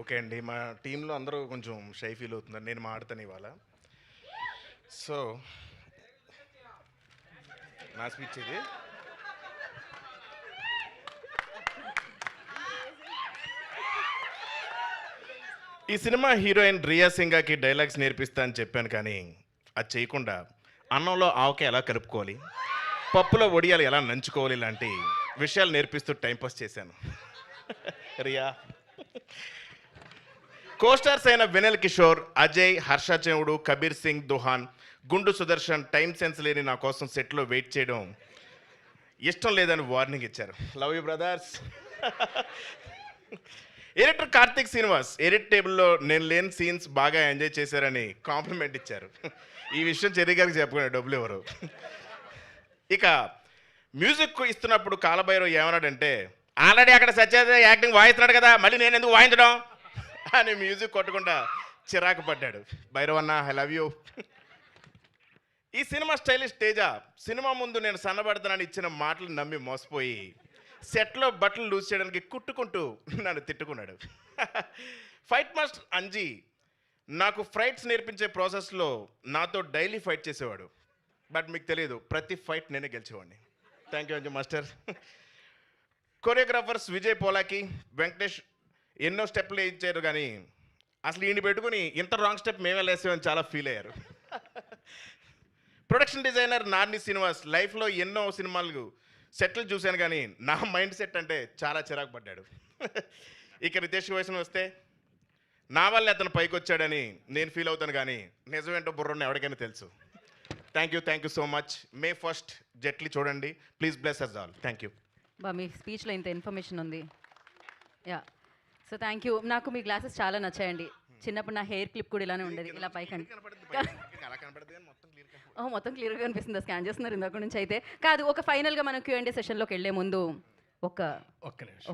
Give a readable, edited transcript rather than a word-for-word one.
Okay అండి. మా టీంలో అందరూ కొంచెం షై ఫీల్ అవుతున్నారు. నేను మాడతాను ఇవాళ. సో, నా స్పీచ్ ఇది. ఈ సినిమా హీరోయిన్ రియా సింగాకి డైలాగ్స్ నేర్పిస్తా అని చెప్పాను కానీ అది చేయకుండా అన్నంలో ఆవకాయ ఎలా కలుపుకోవాలి, పప్పులో వడియాలు ఎలా నంచుకోవాలి ఇలాంటి విషయాలు నేర్పిస్తూ టైంపాస్ చేశాను. రియా కోస్టార్స్ అయిన వినల్ కిషోర్, అజయ్, హర్ష చెవుడు, కబీర్ సింగ్ దుహాన్, గుండు సుదర్శన్ టైం సెన్స్ లేని నా కోసం సెట్లో వెయిట్ చేయడం ఇష్టం లేదని వార్నింగ్ ఇచ్చారు. Love you brothers. Editor Karthik Srinivas edit టేబుల్లో నేను లేని సీన్స్ బాగా ఎంజాయ్ చేశారని కాంప్లిమెంట్ ఇచ్చారు. ఈ విషయం చెర్రీ గారికి చెప్పుకునే డబ్బులు ఎవరు. ఇక మ్యూజిక్ ఇస్తున్నప్పుడు కాలభైరవ్ ఏమన్నాడంటే, ఆల్రెడీ అక్కడ సత్యదేవ్ యాక్టింగ్ వాయిస్తున్నాడు కదా, మళ్ళీ నేను ఎందుకు వాయించడం అని మ్యూజిక్ కొట్టకుండా చిరాకు పడ్డాడు. భైరవ్ అన్న ఐ లవ్ యూ. ఈ సినిమా స్టైలిష్ తేజ సినిమా ముందు నేను సన్నబడతానని ఇచ్చిన మాటలు నమ్మి మోసపోయి సెట్లో బట్టలు లూజ్ చేయడానికి కుట్టుకుంటూ నన్ను తిట్టుకున్నాడు. ఫైట్ మాస్టర్ అంజీ నాకు ఫైట్స్ నేర్పించే ప్రాసెస్లో నాతో డైలీ ఫైట్ చేసేవాడు. బట్ మీకు తెలియదు, ప్రతి ఫైట్ నేనే గెలిచేవాడిని. Thank you Anji master. Choreographers Vijay Polaki, Venkatesh ఎన్నో స్టెప్లు ఇచ్చారు కానీ అసలు ఈయన పెట్టుకుని ఇంత రాంగ్ స్టెప్ మేమే వేసామని చాలా ఫీల్ అయ్యారు. ప్రొడక్షన్ డిజైనర్ నార్ని శ్రీనివాస్ లైఫ్లో ఎన్నో సినిమాలు సెట్లు చూశాను కానీ నా మైండ్ సెట్ అంటే చాలా చిరాకు పడ్డాడు. ఇక రితేష్ వయసును వస్తే నా వల్ల అతను పైకి వచ్చాడని నేను ఫీల్ అవుతాను కానీ నిజమేంటో బుర్రన్న ఎవరికైనా తెలుసు. Thank you so much. మే 1 జెట్లీ చూడండి. Please bless us all. Thank you. మీ స్పీచ్లో ఇంత ఇన్ఫర్మేషన్ ఉంది. Yeah, so thank you. నాకు మీ గ్లాసెస్ చాలా నచ్చాయండి. చిన్నప్పుడు నా హెయిర్ క్లిప్ కూడా ఇలానే ఉండేది, ఇలా పైకండి. మొత్తం క్లియర్గా కనిపిస్తుంది. స్కాన్ చేస్తున్నారు ఇందాక నుంచి. అయితే కాదు, ఒక ఫైనల్గా మనం Q&A సెషన్లోకి వెళ్ళే ముందు ఓకే ప్లీజ్.